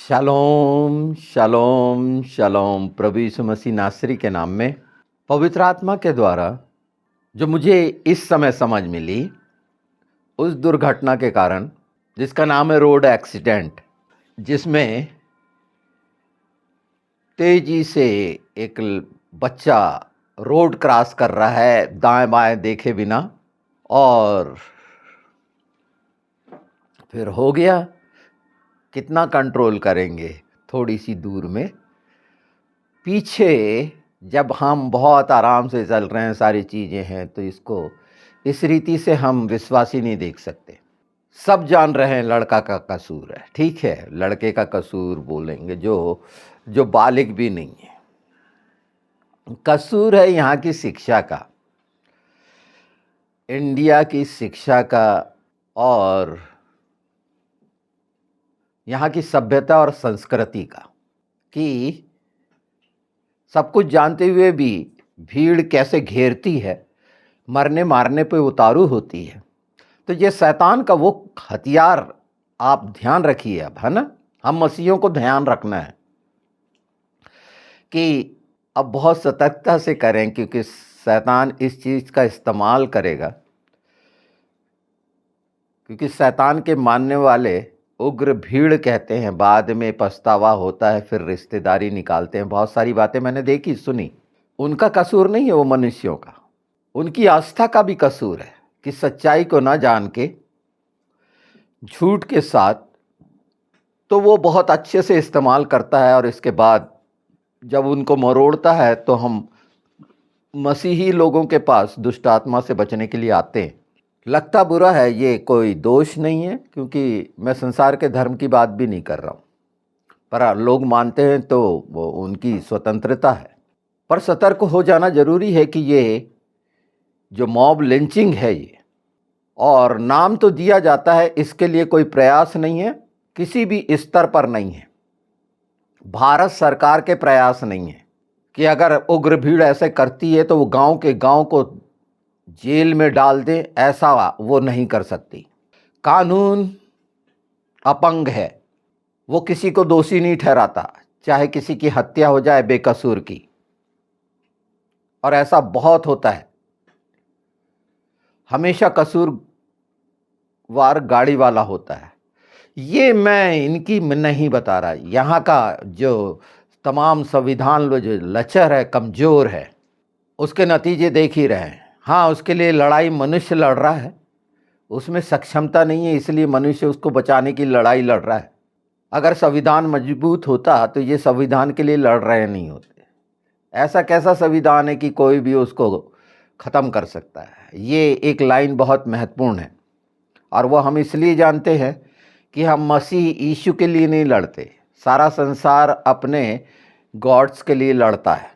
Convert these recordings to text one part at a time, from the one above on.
Shalom shalom shalom प्रभु यीशु मसीह नासरी के नाम में पवित्र आत्मा के द्वारा जो मुझे इस समय समझ मिली उस दुर्घटना के कारण जिसका नाम है रोड एक्सीडेंट, जिसमें तेजी से एक बच्चा रोड क्रॉस कर रहा है दाएं बाएं देखे बिना, और फिर हो गया। कितना कंट्रोल करेंगे थोड़ी सी दूर में, पीछे जब हम बहुत आराम से चल रहे हैं, सारी चीज़ें हैं, तो इसको इस रीति से हम विश्वासी नहीं देख सकते। सब जान रहे हैं लड़का का कसूर है, ठीक है, लड़के का कसूर बोलेंगे जो बालिग भी नहीं है। कसूर है यहाँ की शिक्षा का, इंडिया की शिक्षा का, और यहाँ की सभ्यता और संस्कृति का, कि सब कुछ जानते हुए भी भीड़ कैसे घेरती है, मरने मारने पे उतारू होती है। तो ये शैतान का वो हथियार आप ध्यान रखिए। अब है ना, हम मसीहियों को ध्यान रखना है कि अब बहुत सतर्कता से करें, क्योंकि शैतान इस चीज़ का इस्तेमाल करेगा। क्योंकि शैतान के मानने वाले उग्र भीड़ कहते हैं, बाद में पछतावा होता है, फिर रिश्तेदारी निकालते हैं। बहुत सारी बातें मैंने देखी सुनी। उनका कसूर नहीं है वो मनुष्यों का, उनकी आस्था का भी कसूर है कि सच्चाई को ना जान के झूठ के साथ तो वो बहुत अच्छे से इस्तेमाल करता है, और इसके बाद जब उनको मरोड़ता है तो हम मसीही लोगों के पास दुष्ट आत्मा से बचने के लिए आते हैं। लगता बुरा है, ये कोई दोष नहीं है, क्योंकि मैं संसार के धर्म की बात भी नहीं कर रहा हूँ, पर लोग मानते हैं तो वो उनकी स्वतंत्रता है। पर सतर्क हो जाना जरूरी है कि ये जो मॉब लिंचिंग है ये, और नाम तो दिया जाता है, इसके लिए कोई प्रयास नहीं है, किसी भी स्तर पर नहीं है। भारत सरकार के प्रयास नहीं है कि अगर उग्र भीड़ ऐसे करती है तो वो गांव के गांव को जेल में डाल दे, ऐसा वो नहीं कर सकती। कानून अपंग है, वो किसी को दोषी नहीं ठहराता, चाहे किसी की हत्या हो जाए बेकसूर की, और ऐसा बहुत होता है। हमेशा कसूरवार गाड़ी वाला होता है। ये मैं इनकी नहीं बता रहा, यहाँ का जो तमाम संविधान जो लचर है, कमज़ोर है, उसके नतीजे देख ही रहे हैं। हाँ, उसके लिए लड़ाई मनुष्य लड़ रहा है, उसमें सक्षमता नहीं है, इसलिए मनुष्य उसको बचाने की लड़ाई लड़ रहा है। अगर संविधान मजबूत होता तो ये संविधान के लिए लड़ रहे नहीं होते। ऐसा कैसा संविधान है कि कोई भी उसको ख़त्म कर सकता है? ये एक लाइन बहुत महत्वपूर्ण है, और वह हम इसलिए जानते हैं कि हम मसीह यीशु के लिए नहीं लड़ते। सारा संसार अपने गॉड्स के लिए लड़ता है,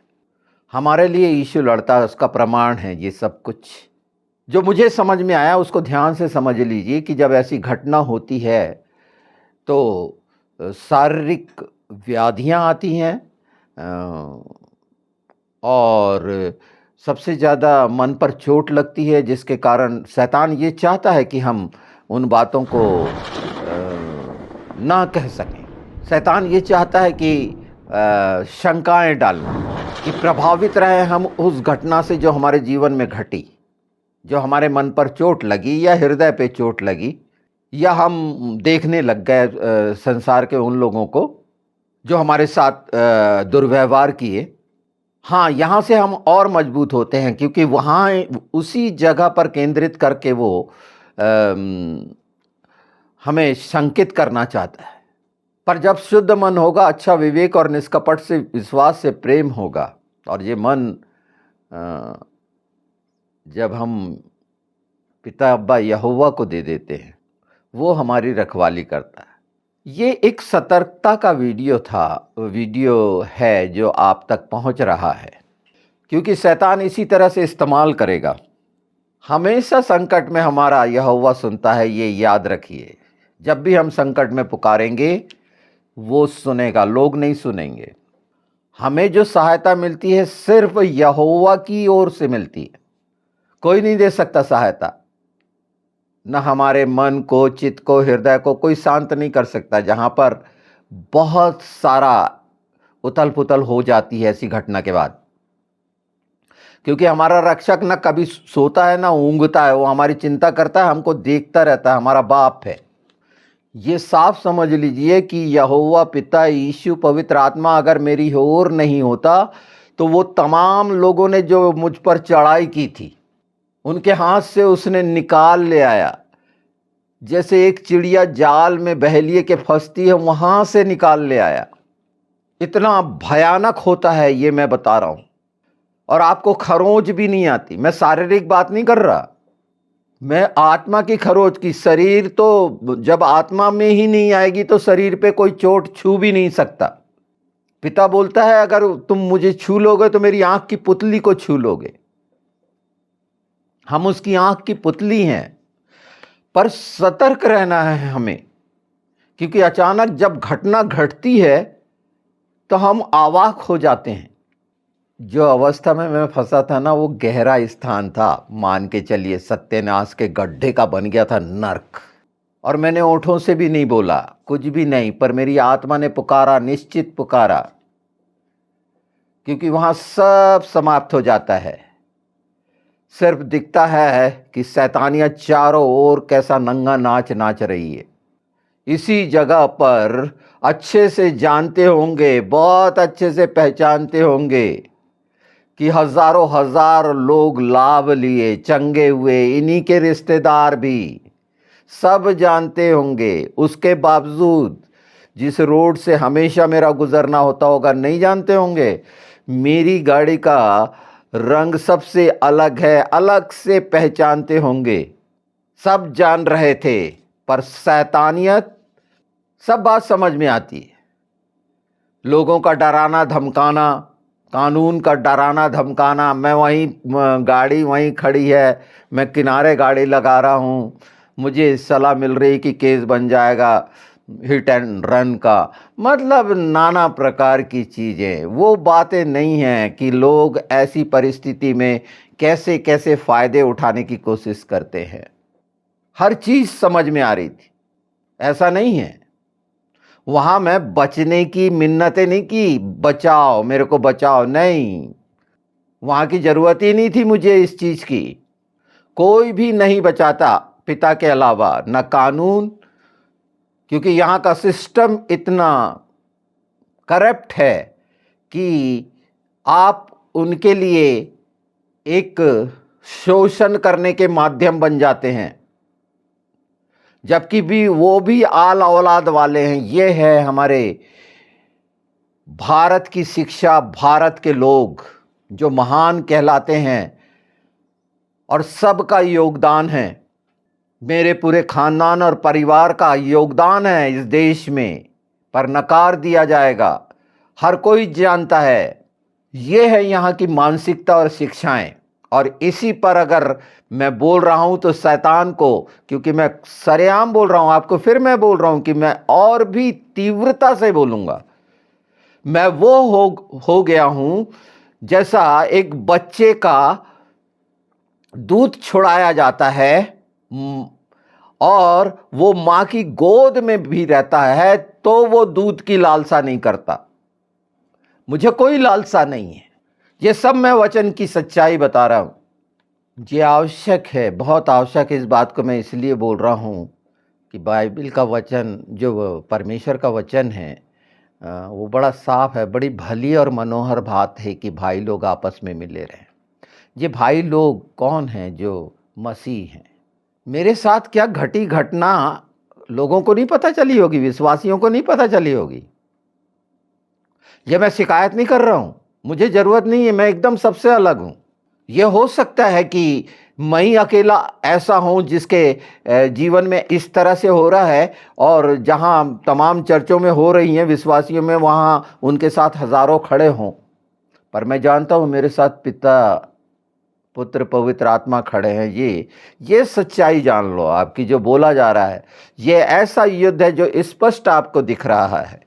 हमारे लिए यीशु लड़ता है, उसका प्रमाण है ये सब कुछ। जो मुझे समझ में आया उसको ध्यान से समझ लीजिए कि जब ऐसी घटना होती है तो शारीरिक व्याधियां आती हैं, और सबसे ज़्यादा मन पर चोट लगती है, जिसके कारण शैतान ये चाहता है कि हम उन बातों को ना कह सकें। शैतान ये चाहता है कि शंकाएं डालना, कि प्रभावित रहे हम उस घटना से जो हमारे जीवन में घटी, जो हमारे मन पर चोट लगी या हृदय पे चोट लगी, या हम देखने लग गए संसार के उन लोगों को जो हमारे साथ दुर्व्यवहार किए। हाँ, यहाँ से हम और मजबूत होते हैं, क्योंकि वहाँ उसी जगह पर केंद्रित करके वो हमें शंकित करना चाहता है। पर जब शुद्ध मन होगा, अच्छा विवेक और निष्कपट से विश्वास से प्रेम होगा, और ये मन जब हम पिता अब्बा यहोवा को दे देते हैं, वो हमारी रखवाली करता है। ये एक सतर्कता का वीडियो है जो आप तक पहुंच रहा है, क्योंकि शैतान इसी तरह से इस्तेमाल करेगा। हमेशा संकट में हमारा यहोवा सुनता है, ये याद रखिए। जब भी हम संकट में पुकारेंगे वो सुनेगा, लोग नहीं सुनेंगे। हमें जो सहायता मिलती है सिर्फ यहोवा की ओर से मिलती है, कोई नहीं दे सकता सहायता। न हमारे मन को, चित्त को, हृदय को कोई शांत नहीं कर सकता। जहाँ पर बहुत सारा उथल-पुथल हो जाती है ऐसी घटना के बाद। क्योंकि हमारा रक्षक ना कभी सोता है ना ऊँघता है, वो हमारी चिंता करता है, हमको देखता रहता है, हमारा बाप है। ये साफ समझ लीजिए कि यहोवा पिता, यीशु, पवित्र आत्मा अगर मेरी ओर नहीं होता, तो वो तमाम लोगों ने जो मुझ पर चढ़ाई की थी, उनके हाथ से उसने निकाल ले आया। जैसे एक चिड़िया जाल में बहेलिए के फंसती है, वहां से निकाल ले आया। इतना भयानक होता है ये, मैं बता रहा हूं। और आपको खरोंच भी नहीं आती। मैं शारीरिक बात नहीं कर रहा, मैं आत्मा की खरोच की। शरीर तो जब आत्मा में ही नहीं आएगी तो शरीर पे कोई चोट छू भी नहीं सकता। पिता बोलता है अगर तुम मुझे छू लोगे तो मेरी आंख की पुतली को छू लोगे। हम उसकी आंख की पुतली हैं। पर सतर्क रहना है हमें, क्योंकि अचानक जब घटना घटती है तो हम अवाक हो जाते हैं। जो अवस्था में मैं फंसा था ना, वो गहरा स्थान था। मान के चलिए सत्यानाश के गड्ढे का बन गया था नर्क। और मैंने ओंठों से भी नहीं बोला, कुछ भी नहीं, पर मेरी आत्मा ने पुकारा, निश्चित पुकारा, क्योंकि वहां सब समाप्त हो जाता है। सिर्फ दिखता है कि शैतानियां चारों ओर कैसा नंगा नाच नाच रही है। इसी जगह पर अच्छे से जानते होंगे, बहुत अच्छे से पहचानते होंगे कि हजारों हजार लोग लाभ लिए, चंगे हुए, इन्हीं के रिश्तेदार भी, सब जानते होंगे। उसके बावजूद जिस रोड से हमेशा मेरा गुजरना होता होगा, नहीं जानते होंगे। मेरी गाड़ी का रंग सबसे अलग है, अलग से पहचानते होंगे। सब जान रहे थे, पर शैतानियत, सब बात समझ में आती है। लोगों का डराना धमकाना, कानून का डराना धमकाना। मैं वहीं, गाड़ी वहीं खड़ी है, मैं किनारे गाड़ी लगा रहा हूँ, मुझे सलाह मिल रही कि केस बन जाएगा हिट एंड रन का। मतलब नाना प्रकार की चीज़ें। वो बातें नहीं हैं कि लोग ऐसी परिस्थिति में कैसे कैसे फ़ायदे उठाने की कोशिश करते हैं। हर चीज़ समझ में आ रही थी। ऐसा नहीं है, वहां मैं बचने की मिन्नतें नहीं की, बचाओ मेरे को बचाओ, नहीं। वहां की जरूरत ही नहीं थी मुझे इस चीज की। कोई भी नहीं बचाता पिता के अलावा, न कानून, क्योंकि यहां का सिस्टम इतना करप्ट है कि आप उनके लिए एक शोषण करने के माध्यम बन जाते हैं, जबकि भी वो भी आल औलाद वाले हैं। ये है हमारे भारत की शिक्षा, भारत के लोग जो महान कहलाते हैं, और सबका योगदान है। मेरे पूरे खानदान और परिवार का योगदान है इस देश में, पर नकार दिया जाएगा। हर कोई जानता है। ये है यहाँ की मानसिकता और शिक्षाएं। और इसी पर अगर मैं बोल रहा हूं तो शैतान को, क्योंकि मैं सरेआम बोल रहा हूं आपको, फिर मैं बोल रहा हूं कि मैं और भी तीव्रता से बोलूंगा। मैं वो हो गया हूं जैसा एक बच्चे का दूध छुड़ाया जाता है और वो मां की गोद में भी रहता है, तो वो दूध की लालसा नहीं करता। मुझे कोई लालसा नहीं है। ये सब मैं वचन की सच्चाई बता रहा हूं। ये आवश्यक है, बहुत आवश्यक है। इस बात को मैं इसलिए बोल रहा हूं कि बाइबल का वचन, जो परमेश्वर का वचन है, वो बड़ा साफ है। बड़ी भली और मनोहर बात है कि भाई लोग आपस में मिले रहें। ये भाई लोग कौन हैं? जो मसीह हैं। मेरे साथ क्या घटी घटना लोगों को नहीं पता चली होगी, विश्वासियों को नहीं पता चली होगी। ये मैं शिकायत नहीं कर रहा हूं, मुझे जरूरत नहीं है, मैं एकदम सबसे अलग हूं। यह हो सकता है कि मैं ही अकेला ऐसा हूं जिसके जीवन में इस तरह से हो रहा है, और जहां तमाम चर्चों में हो रही हैं विश्वासियों में, वहां उनके साथ हजारों खड़े हों। पर मैं जानता हूं मेरे साथ पिता, पुत्र, पवित्र आत्मा खड़े हैं। ये सच्चाई जान लो आपकी, जो बोला जा रहा है ये ऐसा युद्ध है जो स्पष्ट आपको दिख रहा है,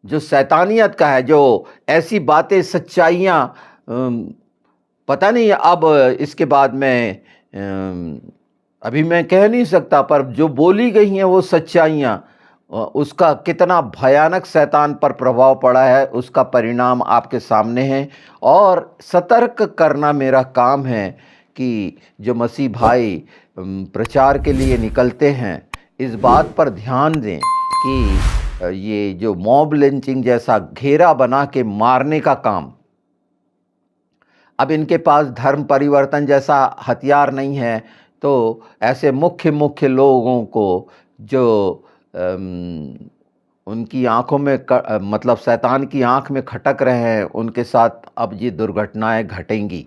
जो शैतानियत का है, जो ऐसी बातें, सच्चाइयां, पता नहीं अब इसके बाद में अभी मैं कह नहीं सकता, पर जो बोली गई हैं वो सच्चाइयां, उसका कितना भयानक शैतान पर प्रभाव पड़ा है, उसका परिणाम आपके सामने है। और सतर्क करना मेरा काम है कि जो मसीह भाई प्रचार के लिए निकलते हैं, इस बात पर ध्यान दें कि ये जो मॉब लिंचिंग जैसा घेरा बना के मारने का काम, अब इनके पास धर्म परिवर्तन जैसा हथियार नहीं है, तो ऐसे मुख्य मुख्य लोगों को जो उनकी आँखों में मतलब शैतान की आँख में खटक रहे हैं, उनके साथ अब ये दुर्घटनाएँ घटेंगी।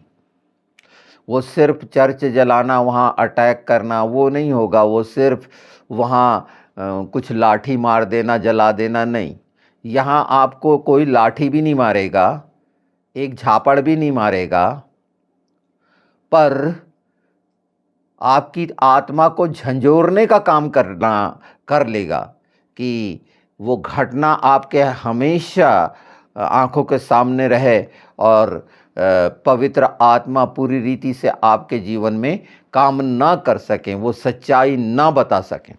वो सिर्फ़ चर्च जलाना, वहाँ अटैक करना वो नहीं होगा, वो सिर्फ़ वहाँ कुछ लाठी मार देना, जला देना नहीं। यहाँ आपको कोई लाठी भी नहीं मारेगा, एक झापड़ भी नहीं मारेगा, पर आपकी आत्मा को झंझोरने का काम कर लेगा कि वो घटना आपके हमेशा आँखों के सामने रहे और पवित्र आत्मा पूरी रीति से आपके जीवन में काम ना कर सकें, वो सच्चाई ना बता सकें।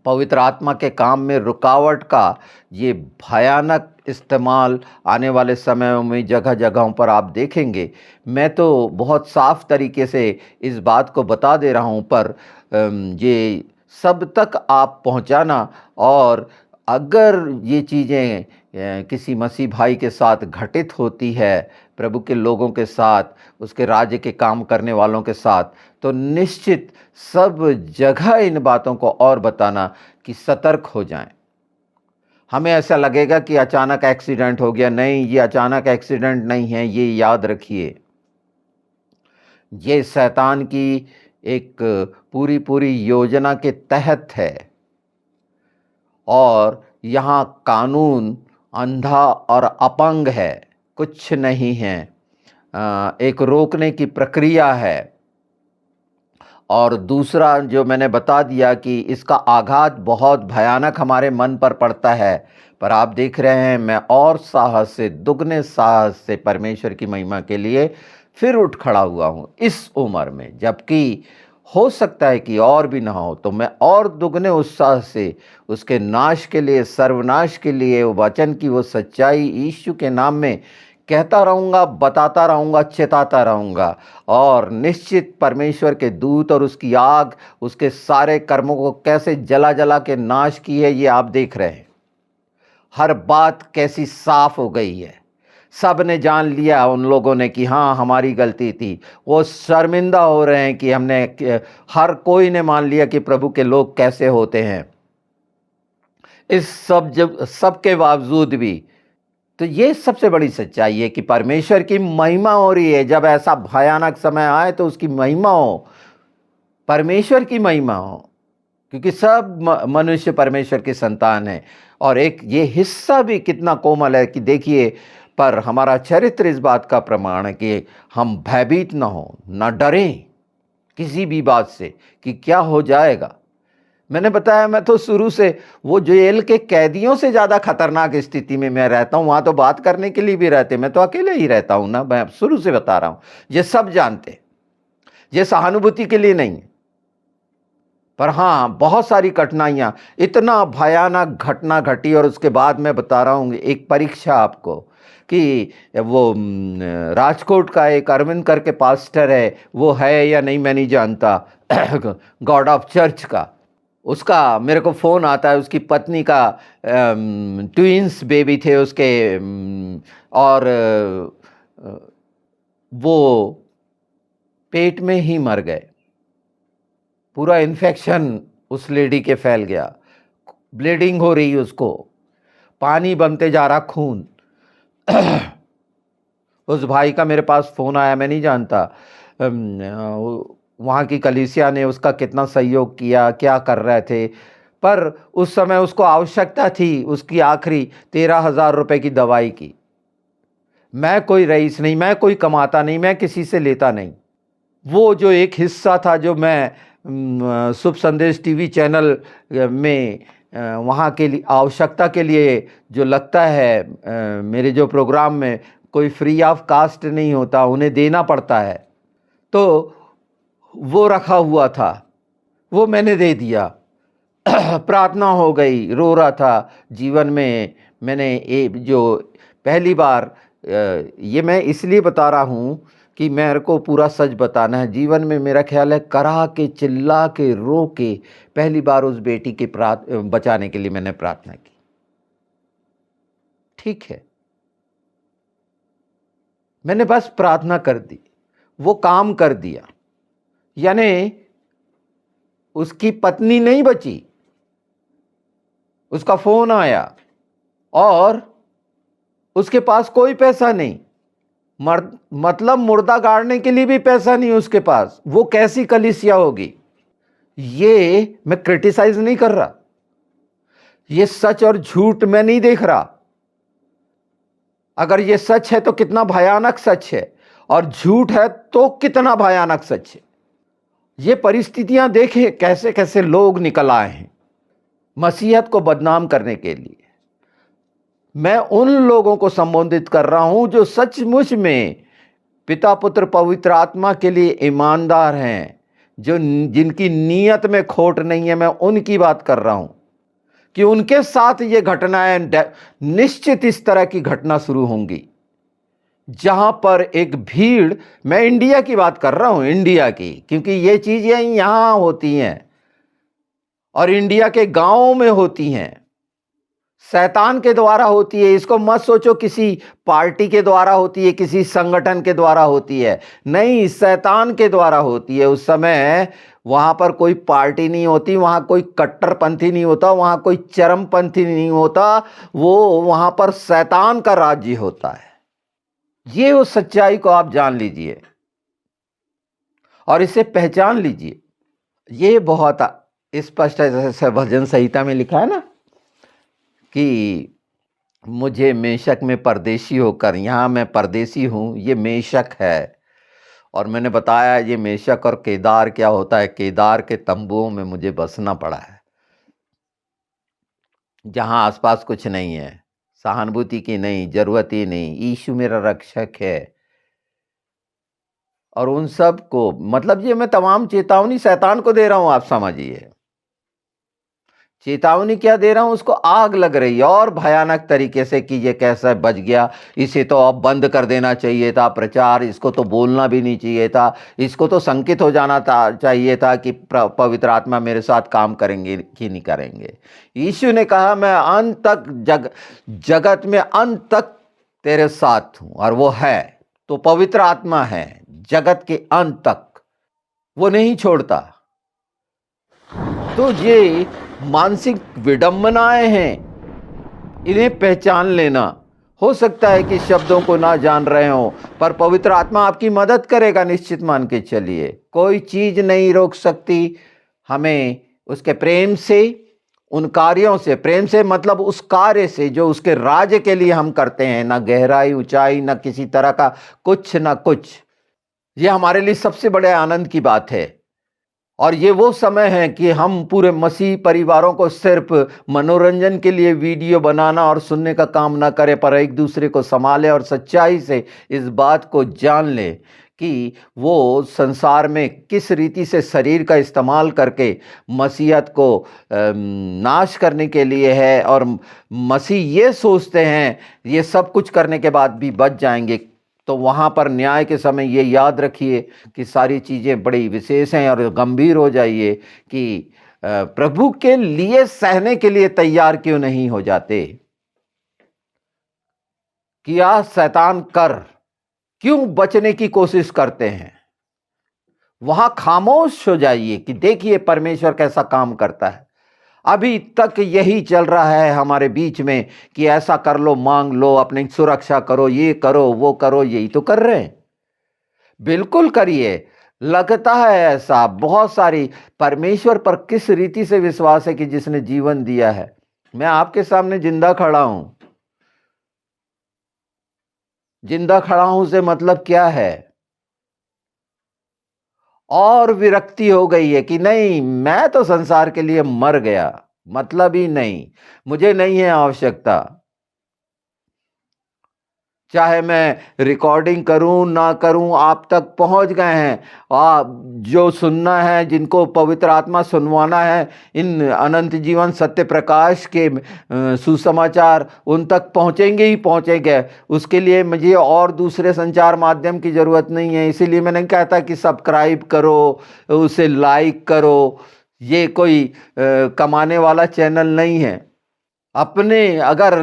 पवित्र आत्मा के काम में रुकावट का ये भयानक इस्तेमाल आने वाले समयों में जगह जगहों पर आप देखेंगे। मैं तो बहुत साफ तरीके से इस बात को बता दे रहा हूँ, पर ये सब तक आप पहुँचाना, और अगर ये चीज़ें किसी मसीह भाई के साथ घटित होती है, प्रभु के लोगों के साथ, उसके राज्य के काम करने वालों के साथ, तो निश्चित सब जगह इन बातों को और बताना कि सतर्क हो जाएं। हमें ऐसा लगेगा कि अचानक एक्सीडेंट हो गया, नहीं, ये अचानक एक्सीडेंट नहीं है, ये याद रखिए। ये शैतान की एक पूरी पूरी योजना के तहत है, और यहाँ कानून अंधा और अपंग है, कुछ नहीं है। एक रोकने की प्रक्रिया है। और दूसरा जो मैंने बता दिया कि इसका आघात बहुत भयानक हमारे मन पर पड़ता है, पर आप देख रहे हैं मैं और साहस से, दुगने साहस से परमेश्वर की महिमा के लिए फिर उठ खड़ा हुआ हूँ इस उम्र में, जबकि हो सकता है कि और भी ना हो, तो मैं और दुगने उत्साह से उसके नाश के लिए, सर्वनाश के लिए, वचन की वो सच्चाई यीशु के नाम में कहता रहूँगा, बताता रहूँगा, चेताता रहूँगा। और निश्चित परमेश्वर के दूत और उसकी आग उसके सारे कर्मों को कैसे जला जला के नाश की है, ये आप देख रहे हैं। हर बात कैसी साफ हो गई है। सब ने जान लिया, उन लोगों ने, कि हाँ हमारी गलती थी। वो शर्मिंदा हो रहे हैं कि हमने, हर कोई ने मान लिया कि प्रभु के लोग कैसे होते हैं। इस सब के बावजूद भी, तो ये सबसे बड़ी सच्चाई है कि परमेश्वर की महिमा हो रही है। जब ऐसा भयानक समय आए तो उसकी महिमा हो, परमेश्वर की महिमा हो, क्योंकि सब मनुष्य परमेश्वर की संतान है। और एक ये हिस्सा भी कितना कोमल है कि देखिए, पर हमारा चरित्र इस बात का प्रमाण है कि हम भयभीत ना हो, ना डरें किसी भी बात से कि क्या हो जाएगा। मैंने बताया, मैं तो शुरू से वो जेल के कैदियों से ज़्यादा खतरनाक स्थिति में मैं रहता हूँ। वहाँ तो बात करने के लिए भी रहते, मैं तो अकेले ही रहता हूँ ना। मैं शुरू से बता रहा हूँ, ये सब जानते, ये सहानुभूति के लिए नहीं। पर हाँ, बहुत सारी कठिनाइयाँ, इतना भयानक घटना घटी, और उसके बाद मैं बता रहा हूँ एक परीक्षा आपको कि वो राजकोट का एक अरविंद करके पास्टर है, वो है या नहीं मैं नहीं जानता, गॉड ऑफ चर्च का। उसका मेरे को फ़ोन आता है, उसकी पत्नी का ट्विंस बेबी थे उसके, और वो पेट में ही मर गए। पूरा इन्फेक्शन उस लेडी के फैल गया, ब्लीडिंग हो रही उसको, पानी बनते जा रहा, खून। उस भाई का मेरे पास फ़ोन आया, मैं नहीं जानता वहाँ की कलीसिया ने उसका कितना सहयोग किया, क्या कर रहे थे, पर उस समय उसको आवश्यकता थी उसकी आखिरी 13,000 रुपये की दवाई की। मैं कोई रईस नहीं, मैं कोई कमाता नहीं, मैं किसी से लेता नहीं। वो जो एक हिस्सा था जो मैं शुभ संदेश टीवी चैनल में वहाँ के लिए आवश्यकता के लिए जो लगता है, मेरे जो प्रोग्राम में कोई फ्री ऑफ कास्ट नहीं होता, उन्हें देना पड़ता है, तो वो रखा हुआ था, वो मैंने दे दिया। प्रार्थना हो गई, रो रहा था। जीवन में मैंने जो पहली बार ये मैं इसलिए बता रहा हूँ कि मेरे को पूरा सच बताना है। जीवन में मेरा ख़्याल है करा के, चिल्ला के, रो के पहली बार उस बेटी के बचाने के लिए मैंने प्रार्थना की। ठीक है, मैंने बस प्रार्थना कर दी, वो काम कर दिया। यानी उसकी पत्नी नहीं बची, उसका फ़ोन आया और उसके पास कोई पैसा नहीं, मतलब मुर्दा गाड़ने के लिए भी पैसा नहीं उसके पास। वो कैसी कलीसिया होगी? ये मैं क्रिटिसाइज नहीं कर रहा, ये सच और झूठ मैं नहीं देख रहा। अगर ये सच है तो कितना भयानक सच है, और झूठ है तो कितना भयानक सच है। ये परिस्थितियां देखें कैसे कैसे लोग निकल आए हैं मसीहत को बदनाम करने के लिए। मैं उन लोगों को संबोधित कर रहा हूं जो सचमुच में पिता, पुत्र, पवित्र आत्मा के लिए ईमानदार हैं, जो जिनकी नीयत में खोट नहीं है। मैं उनकी बात कर रहा हूं कि उनके साथ ये घटनाएं निश्चित इस तरह की घटना शुरू होंगी, जहां पर एक भीड़, मैं इंडिया की बात कर रहा हूं, इंडिया की, क्योंकि ये चीजें यहां होती हैं और इंडिया के गांवों में होती हैं, शैतान के द्वारा होती है। इसको मत सोचो किसी पार्टी के द्वारा होती है, किसी संगठन के द्वारा होती है, नहीं, शैतान के द्वारा होती है। उस समय वहां पर कोई पार्टी नहीं होती, वहां कोई कट्टरपंथी नहीं होता, वहां कोई चरमपंथी नहीं होता, वो वहां पर शैतान का राज्य होता है। ये उस सच्चाई को आप जान लीजिए और इसे पहचान लीजिए। ये बहुत स्पष्ट है, जैसे भजन संहिता में लिखा है ना कि मुझे मेशक में परदेशी होकर, यहाँ मैं परदेशी हूँ, ये मेशक है। और मैंने बताया ये मेशक और केदार क्या होता है। केदार के तंबुओं में मुझे बसना पड़ा है, जहाँ आसपास कुछ नहीं है, सहानुभूति की नहीं, जरूरत ही नहीं। यीशु मेरा रक्षक है। और उन सब को, मतलब ये मैं तमाम चेतावनी शैतान को दे रहा हूं, आप समझिए। चेतावनी क्या दे रहा हूं, उसको आग लग रही है और भयानक तरीके से कि ये कैसा बच गया, इसे तो अब बंद कर देना चाहिए था प्रचार, इसको तो बोलना भी नहीं चाहिए था, इसको तो संकित हो जाना चाहिए था कि पवित्र आत्मा मेरे साथ काम करेंगे कि नहीं करेंगे। यीशु ने कहा मैं अंत तक जगत में अंत तक तेरे साथ हूं, और वो है तो पवित्र आत्मा है, जगत के अंत तक वो नहीं छोड़ता। तो ये मानसिक विडंबनाएं हैं, इन्हें पहचान लेना। हो सकता है कि शब्दों को ना जान रहे हो, पर पवित्र आत्मा आपकी मदद करेगा, निश्चित मान के चलिए। कोई चीज नहीं रोक सकती हमें उसके प्रेम से, उन कार्यों से। प्रेम से मतलब उस कार्य से जो उसके राज्य के लिए हम करते हैं, ना गहराई, ऊंचाई, ना किसी तरह का कुछ ना कुछ। ये हमारे लिए सबसे बड़े आनंद की बात है। और ये वो समय है कि हम पूरे मसीह परिवारों को सिर्फ मनोरंजन के लिए वीडियो बनाना और सुनने का काम ना करें, पर एक दूसरे को संभाले और सच्चाई से इस बात को जान ले कि वो संसार में किस रीति से शरीर का इस्तेमाल करके मसीहत को नाश करने के लिए है। और मसीह ये सोचते हैं ये सब कुछ करने के बाद भी बच जाएंगे। तो वहाँ पर न्याय के समय ये याद रखिए कि सारी चीज़ें बड़ी विशेष हैं, और गंभीर हो जाइए कि प्रभु के लिए सहने के लिए तैयार क्यों नहीं हो जाते। किया शैतान कर, क्यों बचने की कोशिश करते हैं। वहां खामोश हो जाइए कि देखिए परमेश्वर कैसा काम करता है। अभी तक यही चल रहा है हमारे बीच में कि ऐसा कर लो, मांग लो, अपनी सुरक्षा करो, ये करो, वो करो, यही तो कर रहे हैं। बिल्कुल करिए। लगता है ऐसा बहुत सारी, परमेश्वर पर किस रीति से विश्वास है कि जिसने जीवन दिया है। मैं आपके सामने जिंदा खड़ा हूं। जिंदा खड़ा हूं से मतलब क्या है? और विरक्ति हो गई है कि नहीं, मैं तो संसार के लिए मर गया, मतलब ही नहीं, मुझे नहीं है आवश्यकता। चाहे मैं रिकॉर्डिंग करूँ, ना करूँ, आप तक पहुँच गए हैं। जो सुनना है, जिनको पवित्र आत्मा सुनवाना है, इन अनंत जीवन सत्य प्रकाश के सुसमाचार उन तक पहुँचेंगे ही पहुँचेंगे। उसके लिए मुझे और दूसरे संचार माध्यम की ज़रूरत नहीं है। इसीलिए मैं नहीं कहता कि सब्सक्राइब करो, उसे लाइक करो। ये कोई कमाने वाला चैनल नहीं है। अपने अगर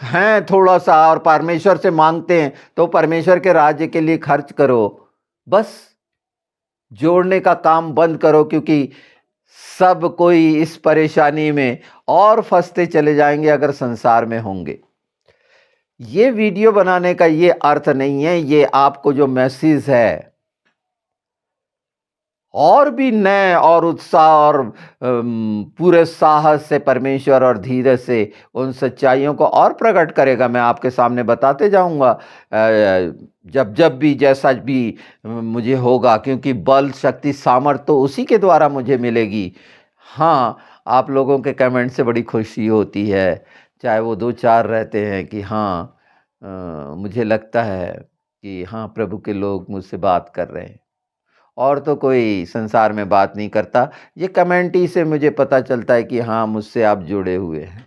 हैं थोड़ा-सा और परमेश्वर से माँगते हैं, तो परमेश्वर के राज्य के लिए खर्च करो। बस जोड़ने का काम बंद करो, क्योंकि सब कोई इस परेशानी में और फँसते चले जाएँगे अगर संसार में होंगे। ये वीडियो बनाने का ये अर्थ नहीं है, ये आपको जो मैसेज है और भी नए और उत्साह और पूरे साहस से परमेश्वर और धीरज से उन सच्चाइयों को और प्रकट करेगा। मैं आपके सामने बताते जाऊँगा जब जब भी जैसा भी मुझे होगा, क्योंकि बल, शक्ति, सामर्थ तो उसी के द्वारा मुझे मिलेगी। हाँ, आप लोगों के कमेंट से बड़ी खुशी होती है, चाहे वो 2-4 रहते हैं कि हाँ मुझे लगता है कि हाँ, प्रभु के लोग मुझसे बात कर रहे हैं। और तो कोई संसार में बात नहीं करता। ये कमेंट ही से मुझे पता चलता है कि हाँ, मुझसे आप जुड़े हुए हैं।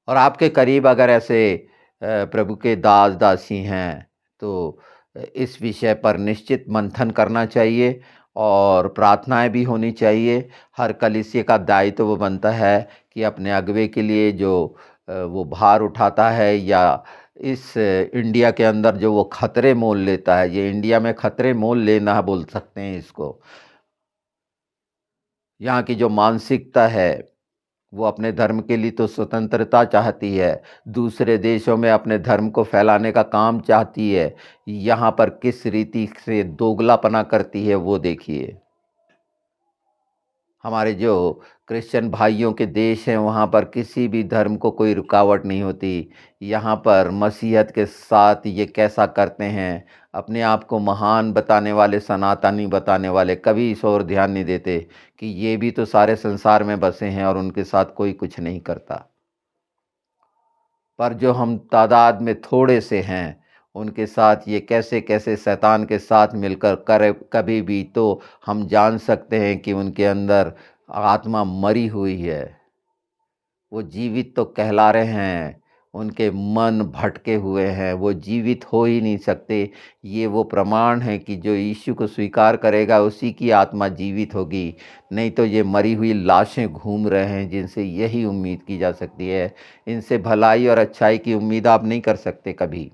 और आपके करीब अगर ऐसे प्रभु के दास-दासी हैं, तो इस विषय पर निश्चित मंथन करना चाहिए और प्रार्थनाएँ भी होनी चाहिए। हर कलीसिया का दायित्व वो बनता है कि अपने अगुवे के लिए जो वो भार उठाता है, या इस इंडिया के अंदर जो वो खतरे मोल लेता है, ये इंडिया में खतरे मोल लेना बोल सकते हैं इसको। यहाँ की जो मानसिकता है, वो अपने धर्म के लिए तो स्वतंत्रता चाहती है, दूसरे देशों में अपने धर्म को फैलाने का काम चाहती है। यहाँ पर किस रीति से दोगलापना करती है वो देखिए। हमारे जो क्रिश्चियन भाइयों के देश हैं, वहाँ पर किसी भी धर्म को कोई रुकावट नहीं होती। यहाँ पर मसीहत के साथ ये कैसा करते हैं, अपने आप को महान बताने वाले, सनातनी बताने वाले कभी इस ओर ध्यान नहीं देते कि ये भी तो सारे संसार में बसे हैं और उनके साथ कोई कुछ नहीं करता। पर जो हम तादाद में थोड़े से हैं, उनके साथ ये कैसे-कैसे शैतान के साथ मिलकर करे, कभी भी तो हम जान सकते हैं कि उनके अंदर आत्मा मरी हुई है। वो जीवित तो कहला रहे हैं, उनके मन भटके हुए हैं, वो जीवित हो ही नहीं सकते। ये वो प्रमाण है कि जो यीशु को स्वीकार करेगा उसी की आत्मा जीवित होगी, नहीं तो ये मरी हुई लाशें घूम रहे हैं जिनसे यही उम्मीद की जा सकती है। इनसे भलाई और अच्छाई की उम्मीद आप नहीं कर सकते कभी।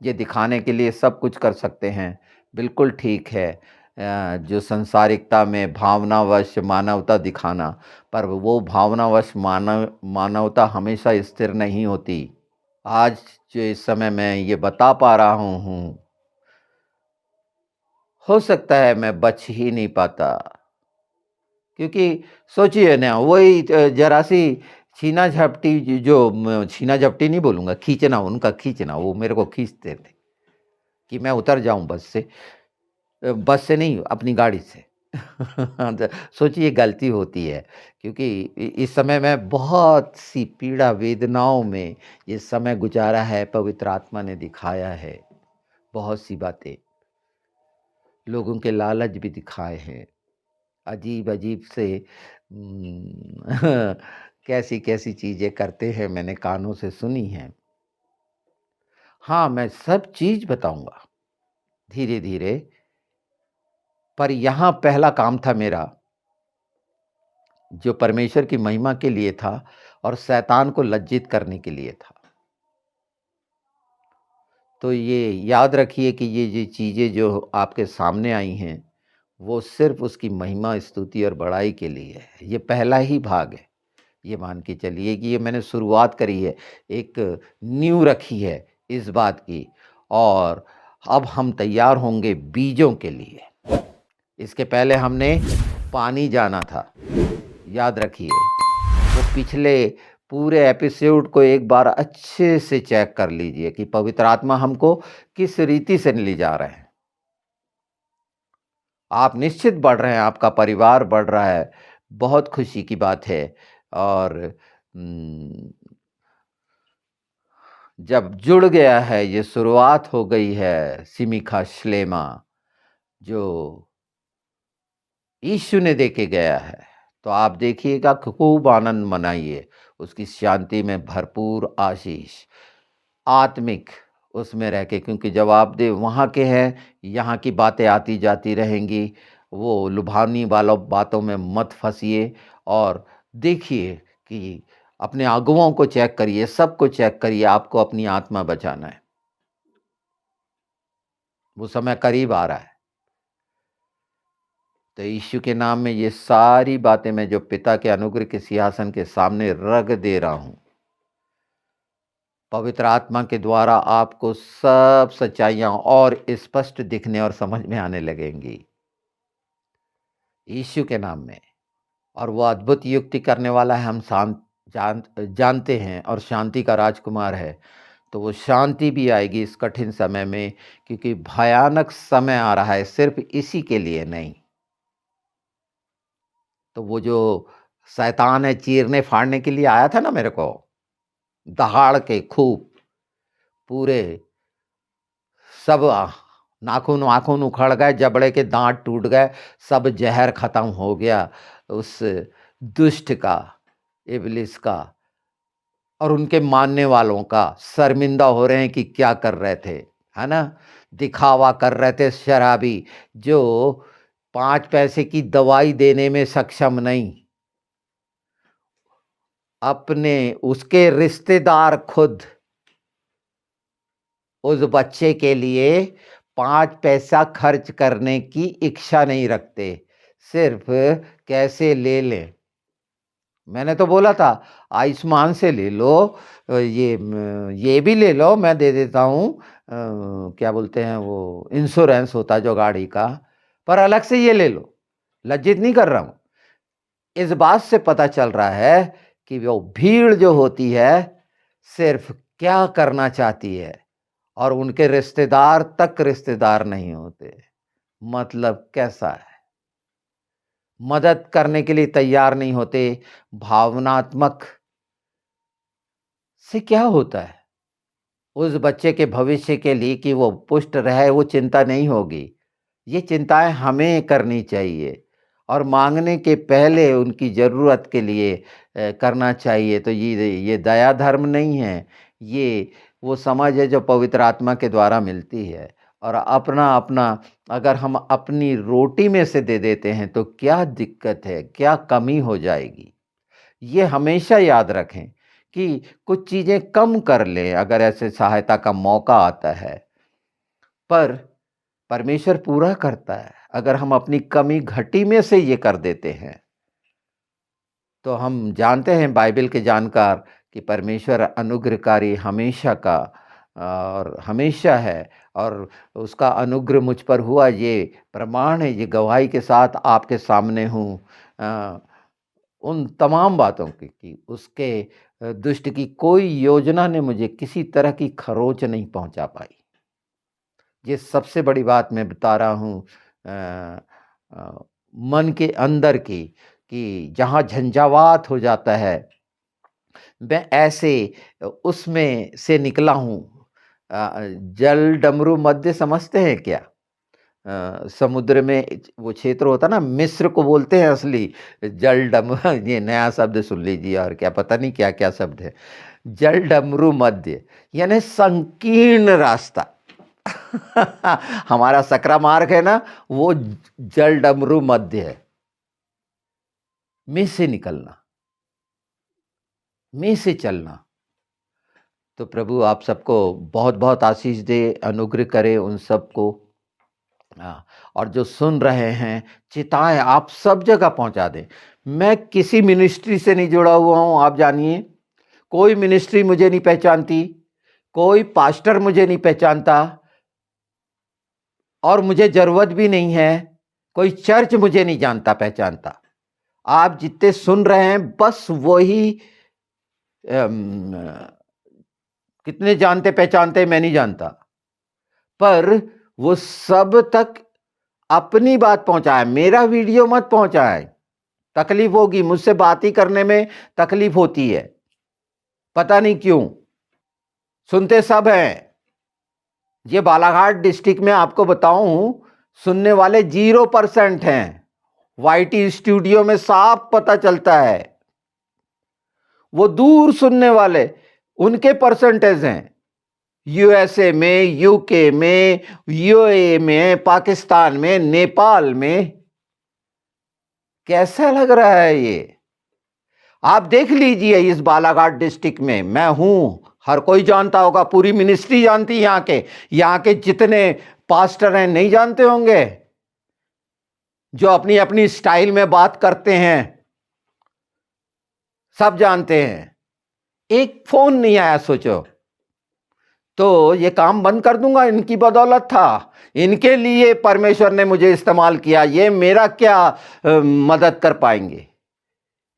ये दिखाने के लिए सब कुछ कर सकते हैं, बिल्कुल ठीक है। जो संसारिकता में भावनावश मानवता दिखाना, पर वो भावनावश मानवता हमेशा स्थिर नहीं होती। आज जो इस समय मैं ये बता पा रहा हूँ, हो सकता है मैं बच ही नहीं पाता। क्योंकि सोचिए ना, वही ज़रा-सी छीना-झपटी जो छीना-झपटी नहीं बोलूँगा, खींचना, उनका खींचना, वो मेरे को खींचते थे कि मैं उतर जाऊँ बस से। बस से नहीं, अपनी गाड़ी से। द सोचिए गलती होती है, क्योंकि इस समय मैं बहुत सी पीड़ा वेदनाओं में ये समय गुज़ारा है, पवित्र आत्मा ने दिखाया है, बहुत सी बातें। लोगों के लालच भी दिखाए हैं, अजीब-अजीब से कैसी-कैसी चीज़ें करते हैं, मैंने कानों से सुनी हैं। हाँ, मैं सब चीज़ बताऊँगा, धीरे-धीरे। पर यहाँ पहला काम था मेरा, जो परमेश्वर की महिमा के लिए था और शैतान को लज्जित करने के लिए था। तो ये याद रखिए कि ये चीज़ें जो आपके सामने आई हैं, वो सिर्फ़ उसकी महिमा, स्तुति और बड़ाई के लिए है। ये पहला ही भाग है। ये मान के चलिए कि ये मैंने शुरुआत करी है, एक नींव रखी है इस बात की, और अब हम तैयार होंगे बीजों के लिए। इसके पहले हमने पानी जाना था, याद रखिए। वो पिछले पूरे एपिसोड को एक बार अच्छे से चेक कर लीजिए कि पवित्र आत्मा हमको किस रीति से ले जा रहे हैं। आप निश्चित बढ़ रहे हैं, आपका परिवार बढ़ रहा है, बहुत खुशी की बात है। और उम, जब जुड़ गया है, ये शुरुआत हो गई है सिमिखा श्लेमा जो यीशु ने देके गया है, तो आप देखिएगा खूब आनंद मनाइए, उसकी शांति में भरपूर आशीष, आत्मिक उसमें रह के, क्योंकि जब आप दे वहाँ के हैं, यहाँ की बातें आती जाती रहेंगी, वो लुभावनी वालों बातों में मत फंसिए और देखिए कि अपने अगुओं को चेक करिए, सबको चेक करिए, आपको अपनी आत्मा बचाना है। वो समय करीब आ रहा है। तो यीशु के नाम में ये सारी बातें मैं जो पिता के अनुग्रह के सिंहासन के सामने रख दे रहा हूं, पवित्र आत्मा के द्वारा आपको सब सच्चाइयां और स्पष्ट दिखने और समझ में आने लगेंगी यीशु के नाम में। और वो अद्भुत युक्ति करने वाला है, हम जानते हैं, और शांति का राजकुमार है। तो वो शांति भी आएगी इस कठिन समय में, क्योंकि भयानक समय आ रहा है, सिर्फ इसी के लिए नहीं। तो वो जो शैतान है चीरने फाड़ने के लिए आया था ना मेरे को, दहाड़ के खूब पूरे सब नाखून वाखून उखड़ गए, जबड़े के दांत टूट गए, सब जहर खत्म हो गया उस दुष्ट का, इब्लिस का, और उनके मानने वालों का। शर्मिंदा हो रहे हैं कि क्या कर रहे थे, है ना, दिखावा कर रहे थे शराबी, जो 5 पैसे की दवाई देने में सक्षम नहीं, अपने उसके रिश्तेदार खुद उस बच्चे के लिए 5 पैसा खर्च करने की इच्छा नहीं रखते, सिर्फ कैसे ले लें। मैंने तो बोला था आयुष्मान से ले लो, ये भी ले लो, मैं दे देता हूँ, क्या बोलते हैं वो, इंश्योरेंस होता है जो गाड़ी का, पर अलग से ये ले लो। लज्जित नहीं कर रहा हूँ, इस बात से पता चल रहा है कि वो भीड़ जो होती है सिर्फ क्या करना चाहती है, और उनके रिश्तेदार तक रिश्तेदार नहीं होते। मतलब कैसा है, मदद करने के लिए तैयार नहीं होते। भावनात्मक से क्या होता है, उस बच्चे के भविष्य के लिए कि वो पुष्ट रहे, वो चिंता नहीं होगी। ये चिंताएं हमें करनी चाहिए, और मांगने के पहले उनकी ज़रूरत के लिए करना चाहिए। तो ये दया धर्म नहीं है, ये वो समझ है जो पवित्र आत्मा के द्वारा मिलती है। और अपना अपना अगर हम अपनी रोटी में से दे देते हैं तो क्या दिक्कत है, क्या कमी हो जाएगी। ये हमेशा याद रखें कि कुछ चीज़ें कम कर लें अगर ऐसे सहायता का मौका आता है, पर परमेश्वर पूरा करता है। अगर हम अपनी कमी घटी में से ये कर देते हैं, तो हम जानते हैं बाइबल के जानकार कि परमेश्वर अनुग्रहकारी हमेशा का और हमेशा है, और उसका अनुग्रह मुझ पर हुआ, ये प्रमाण है, ये गवाही के साथ आपके सामने हूँ। उन तमाम बातों की कि उसके दुष्ट की कोई योजना ने मुझे किसी तरह की खरोंच नहीं पहुंचा पाई। ये सबसे बड़ी बात मैं बता रहा हूँ, अ, अ, मन के अंदर की, कि जहाँ झंझावात हो जाता है, मैं ऐसे उसमें से निकला हूँ। जल डमरू मध्य समझते हैं क्या? समुद्र में वो क्षेत्र होता है ना, मिस्र को बोलते हैं असली जल डम ये नया शब्द सुन लीजिए, और क्या पता नहीं क्या क्या शब्द है। जल डमरू मध्य यानी संकीर्ण रास्ता। हमारा सकरा मार्ग है ना, वो जल डमरू मध्य है, में से निकलना, में से चलना। तो प्रभु आप सबको बहुत बहुत आशीष दे, अनुग्रह करे उन सबको। हाँ, और जो सुन रहे हैं, चिताएं आप सब जगह पहुंचा दें। मैं किसी मिनिस्ट्री से नहीं जुड़ा हुआ हूं, आप जानिए, कोई मिनिस्ट्री मुझे नहीं पहचानती, कोई पास्टर मुझे नहीं पहचानता, और मुझे जरूरत भी नहीं है, कोई चर्च मुझे नहीं जानता पहचानता। आप जितने सुन रहे हैं बस वही, कितने जानते पहचानते मैं नहीं जानता, पर वो सब तक अपनी बात पहुंचाए, मेरा वीडियो मत पहुंचाए। तकलीफ होगी, मुझसे बात ही करने में तकलीफ होती है, पता नहीं क्यों। सुनते सब हैं। ये बालाघाट डिस्ट्रिक्ट में आपको बताऊं, सुनने वाले 0% हैं। वाईटी स्टूडियो में साफ पता चलता है। वो दूर सुनने वाले, उनके परसेंटेज हैं। यूएसए में, यूके में, यूएई में, पाकिस्तान में, नेपाल में। कैसा लग रहा है ये? आप देख लीजिए इस बालाघाट डिस्ट्रिक्ट में मैं हूं, हर कोई जानता होगा, पूरी मिनिस्ट्री जानती, यहां के जितने पास्टर हैं नहीं जानते होंगे, जो अपनी अपनी स्टाइल में बात करते हैं, सब जानते हैं। एक फोन नहीं आया सोचो, तो ये काम बंद कर दूंगा। इनकी बदौलत था, इनके लिए परमेश्वर ने मुझे इस्तेमाल किया। ये मेरा क्या मदद कर पाएंगे?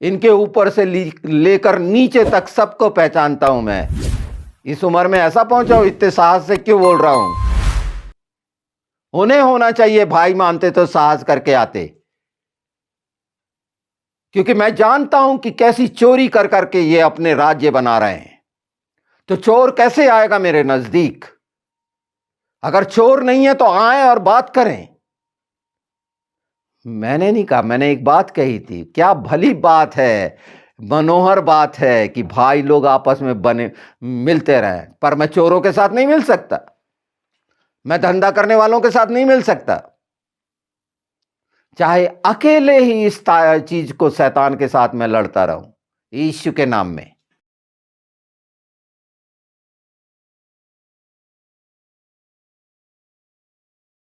इनके ऊपर से लेकर नीचे तक सबको पहचानता हूं मैं। इस उम्र में ऐसा पहुंचा हूं, इतने साहस से क्यों बोल रहा हूं? उन्हें होना चाहिए, भाई मानते तो साहस करके आते, क्योंकि मैं जानता हूं कि कैसी चोरी कर करके ये अपने राज्य बना रहे हैं। तो चोर कैसे आएगा मेरे नजदीक? अगर चोर नहीं है तो आए और बात करें। मैंने नहीं कहा, मैंने एक बात कही थी। क्या भली बात है, मनोहर बात है कि भाई लोग आपस में बने मिलते रहें, पर मैं चोरों के साथ नहीं मिल सकता, मैं धंधा करने वालों के साथ नहीं मिल सकता। चाहे अकेले ही इस चीज को, शैतान के साथ मैं लड़ता रहूं, यीशु के नाम में।